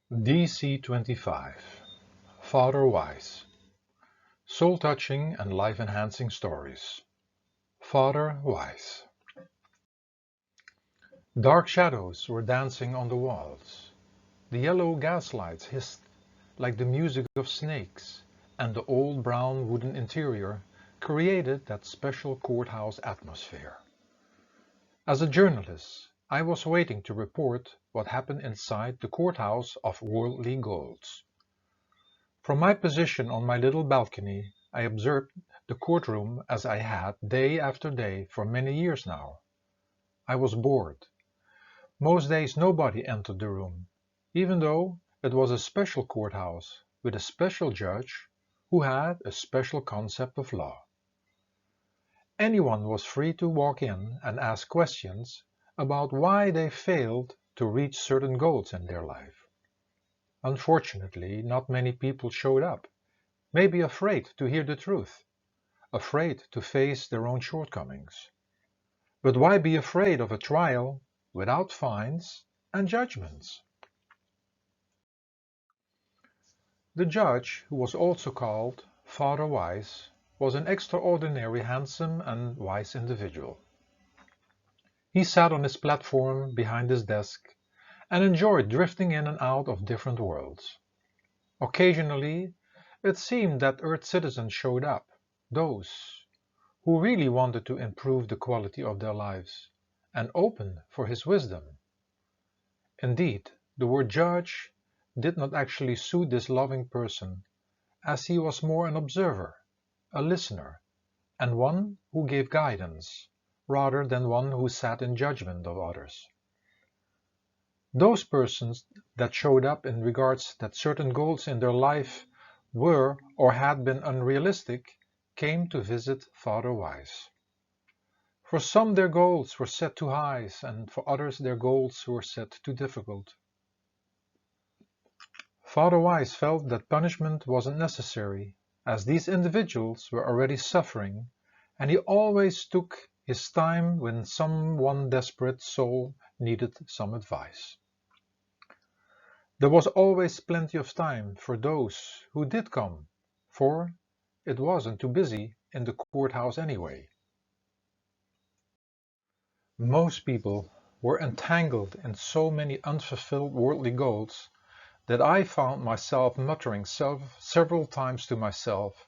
Dc25 Father Wise Soul-touching and life-enhancing stories. Father Wise. Dark shadows were dancing on the walls. The yellow gaslights hissed like the music of snakes, and the old brown wooden interior created that special courthouse atmosphere. As a journalist, I was waiting to report what happened inside the courthouse of worldly golds. From my position on my little balcony, I observed the courtroom as I had day after day for many years now. I was bored. Most days nobody entered the room, even though it was a special courthouse with a special judge who had a special concept of law. Anyone was free to walk in and ask questions about why they failed to reach certain goals in their life. Unfortunately, not many people showed up, maybe afraid to hear the truth, afraid to face their own shortcomings. But why be afraid of a trial without fines and judgments? The judge, who was also called Father Wise, was an extraordinary handsome and wise individual. He sat on his platform behind his desk and enjoyed drifting in and out of different worlds. Occasionally, it seemed that Earth citizens showed up, those who really wanted to improve the quality of their lives and open for his wisdom. Indeed, the word judge did not actually suit this loving person, as he was more an observer, a listener, and one who gave guidance, rather than one who sat in judgment of others. Those persons that showed up in regards that certain goals in their life were or had been unrealistic came to visit Father Wise. For some their goals were set too high, and for others their goals were set too difficult. Father Wise felt that punishment wasn't necessary, as these individuals were already suffering, and he always took his time when some one desperate soul needed some advice. There was always plenty of time for those who did come, for it wasn't too busy in the courthouse anyway. Most people were entangled in so many unfulfilled worldly goals that I found myself muttering several times to myself,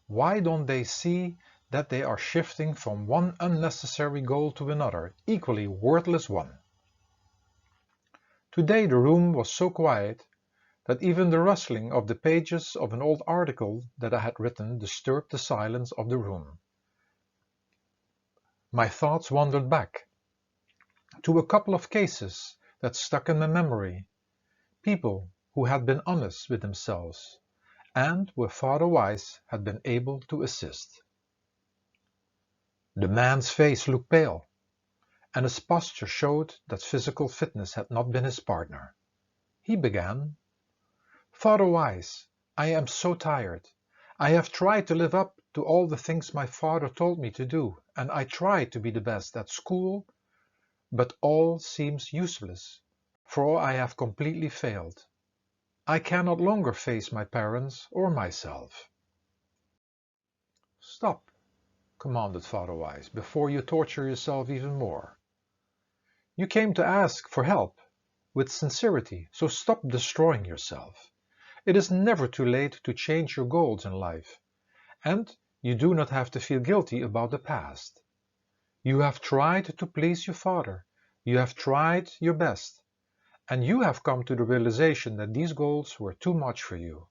why don't they see that they are shifting from one unnecessary goal to another, equally worthless one? Today the room was so quiet that even the rustling of the pages of an old article that I had written disturbed the silence of the room. My thoughts wandered back to a couple of cases that stuck in my memory, people who had been honest with themselves, and where Father Wise had been able to assist. The man's face looked pale, and his posture showed that physical fitness had not been his partner. He began, "Father Wise, I am so tired. I have tried to live up to all the things my father told me to do, and I tried to be the best at school, but all seems useless, for I have completely failed. I cannot longer face my parents or myself." "Stop," commanded Father Wise, "before you torture yourself even more. You came to ask for help with sincerity, so stop destroying yourself. It is never too late to change your goals in life, and you do not have to feel guilty about the past. You have tried to please your father, you have tried your best, and you have come to the realization that these goals were too much for you.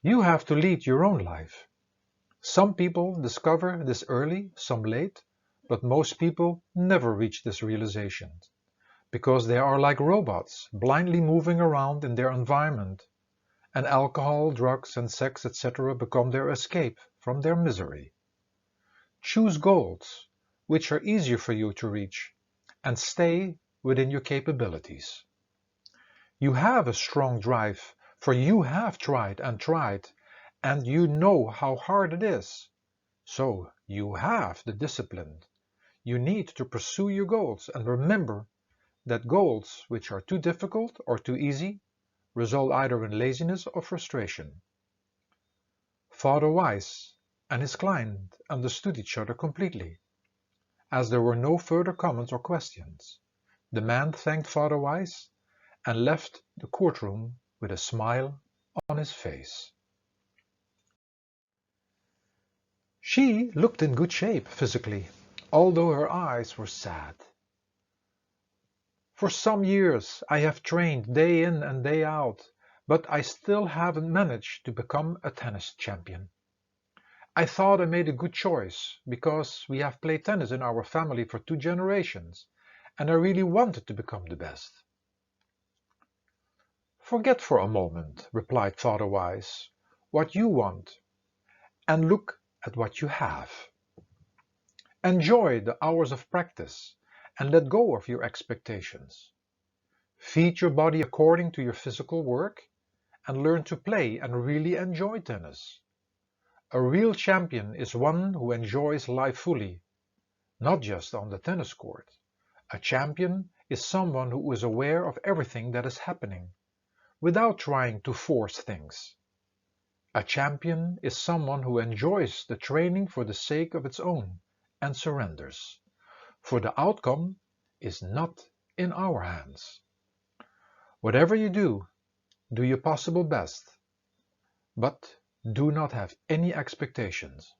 You have to lead your own life. Some people discover this early, some late, but most people never reach this realization, because they are like robots, blindly moving around in their environment, and alcohol, drugs, and sex, etc. become their escape from their misery. Choose goals which are easier for you to reach, and stay within your capabilities. You have a strong drive, for you have tried, and you know how hard it is. So you have the discipline you need to pursue your goals, and remember that goals which are too difficult or too easy result either in laziness or frustration. Father Weiss and his client understood each other completely. As there were no further comments or questions, the man thanked Father Weiss and left the courtroom with a smile on his face. She looked in good shape physically, although her eyes were sad. For some years I have trained day in and day out, but I still haven't managed to become a tennis champion. I thought I made a good choice because we have played tennis in our family for 2 generations, and I really wanted to become the best. Forget for a moment, replied Father Wise, what you want, and look at what you have. Enjoy the hours of practice and let go of your expectations. Feed your body according to your physical work and learn to play and really enjoy tennis. A real champion is one who enjoys life fully, not just on the tennis court. A champion is someone who is aware of everything that is happening, without trying to force things. A champion is someone who enjoys the training for the sake of its own and surrenders, for the outcome is not in our hands. Whatever you do your possible best, but do not have any expectations.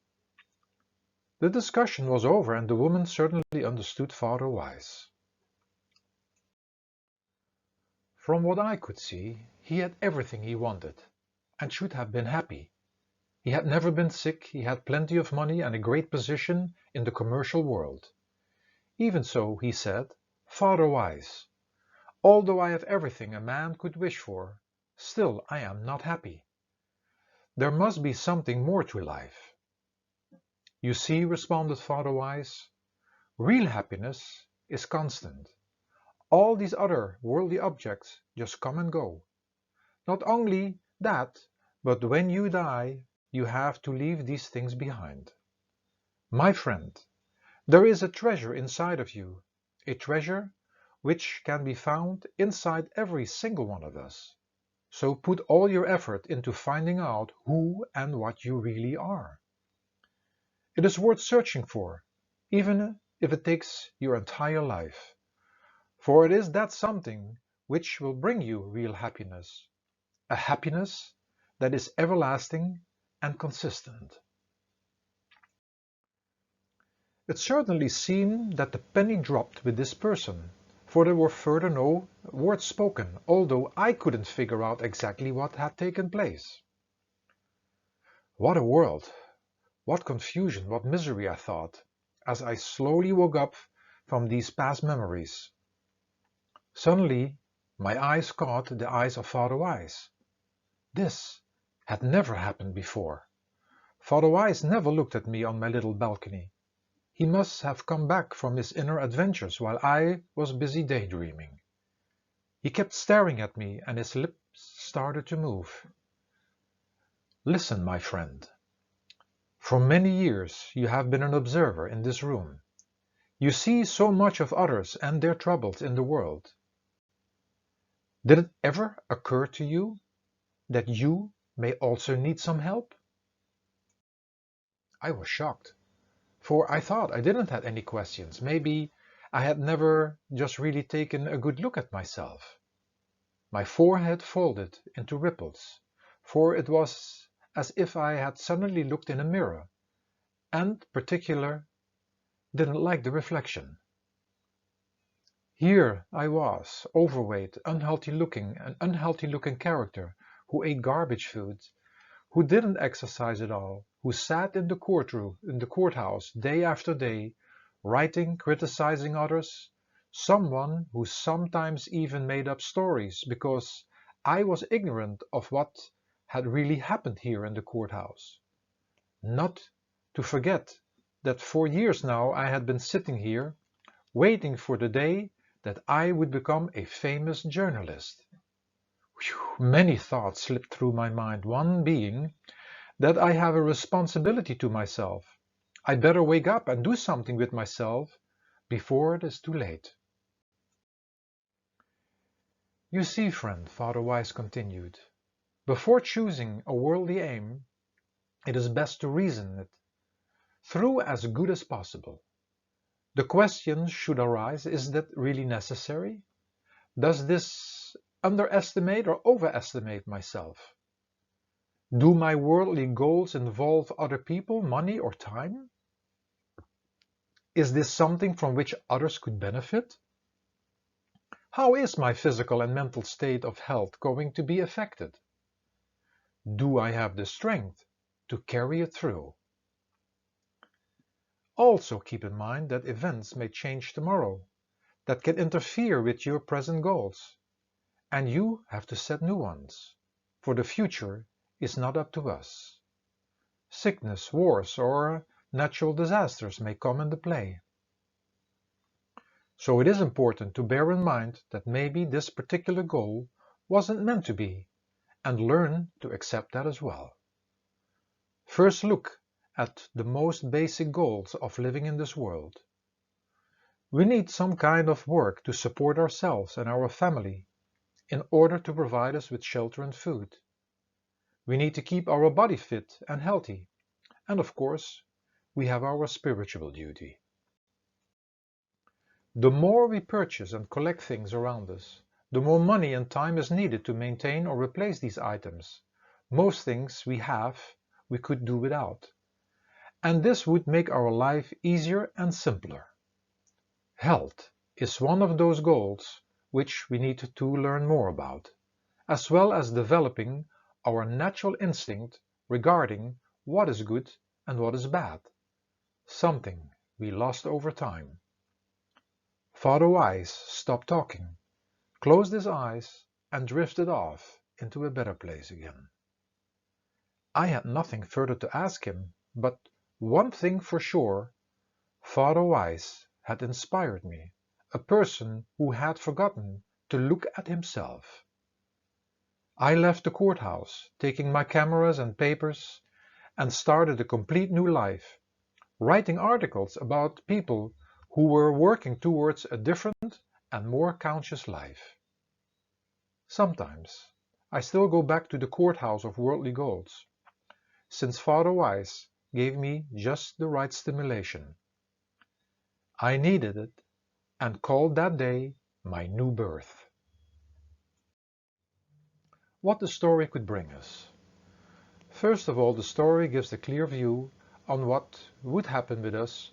The discussion was over and the woman certainly understood Father Wise. From what I could see, he had everything he wanted, and should have been happy. He had never been sick, he had plenty of money and a great position in the commercial world. Even so, he said, Father Wise, although I have everything a man could wish for, still I am not happy. There must be something more to life. You see, responded Father Wise, real happiness is constant. All these other worldly objects just come and go. Not only that, but when you die, you have to leave these things behind. My friend, there is a treasure inside of you, a treasure which can be found inside every single one of us. So put all your effort into finding out who and what you really are. It is worth searching for, even if it takes your entire life. For it is that something which will bring you real happiness, a happiness that is everlasting and consistent. It certainly seemed that the penny dropped with this person, for there were further no words spoken, although I couldn't figure out exactly what had taken place. What a world! What confusion, what misery, I thought, as I slowly woke up from these past memories. Suddenly, my eyes caught the eyes of Father Wise. This had never happened before. Father Wise never looked at me on my little balcony. He must have come back from his inner adventures while I was busy daydreaming. He kept staring at me and his lips started to move. Listen, my friend. For many years you have been an observer in this room. You see so much of others and their troubles in the world. Did it ever occur to you that you may also need some help? I was shocked, for I thought I didn't have any questions. Maybe I had never just really taken a good look at myself. My forehead folded into ripples, for it was as if I had suddenly looked in a mirror, and particular didn't like the reflection. Here I was, overweight, an unhealthy looking character who ate garbage food, who didn't exercise at all, who sat in the courthouse day after day, writing, criticizing others, someone who sometimes even made up stories because I was ignorant of what had really happened here in the courthouse. Not to forget that for years now I had been sitting here, waiting for the day that I would become a famous journalist. Whew, many thoughts slipped through my mind, one being that I have a responsibility to myself. I better wake up and do something with myself before it is too late. You see, friend, Father Wise continued, before choosing a worldly aim, it is best to reason it through as good as possible. The question should arise, is that really necessary? Does this underestimate or overestimate myself? Do my worldly goals involve other people, money, or time? Is this something from which others could benefit? How is my physical and mental state of health going to be affected? Do I have the strength to carry it through? Also keep in mind that events may change tomorrow that can interfere with your present goals, and you have to set new ones, for the future is not up to us. Sickness, wars, or natural disasters may come into play. So it is important to bear in mind that maybe this particular goal wasn't meant to be, and learn to accept that as well. First look at the most basic goals of living in this world. We need some kind of work to support ourselves and our family in order to provide us with shelter and food. We need to keep our body fit and healthy, and of course, we have our spiritual duty. The more we purchase and collect things around us, the more money and time is needed to maintain or replace these items. Most things we have, we could do without. And this would make our life easier and simpler. Health is one of those goals which we need to learn more about, as well as developing our natural instinct regarding what is good and what is bad, something we lost over time. Father Wise stopped talking, closed his eyes, and drifted off into a better place again. I had nothing further to ask him, but one thing for sure, Father Wise had inspired me, a person who had forgotten to look at himself. I left the courthouse, taking my cameras and papers, and started a complete new life, writing articles about people who were working towards a different and more conscious life. Sometimes I still go back to the courthouse of worldly goals, since Father Wise gave me just the right stimulation. I needed it and called that day my new birth. What the story could bring us. First of all, the story gives a clear view on what would happen with us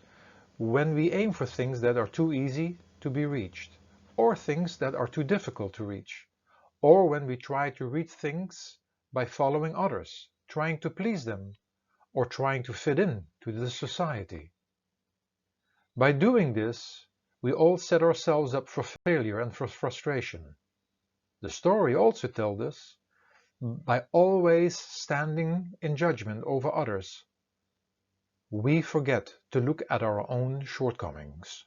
when we aim for things that are too easy to be reached, or things that are too difficult to reach, or when we try to reach things by following others, trying to please them, or trying to fit in to the society. By doing this, we all set ourselves up for failure and for frustration. The story also tells us, by always standing in judgment over others, we forget to look at our own shortcomings.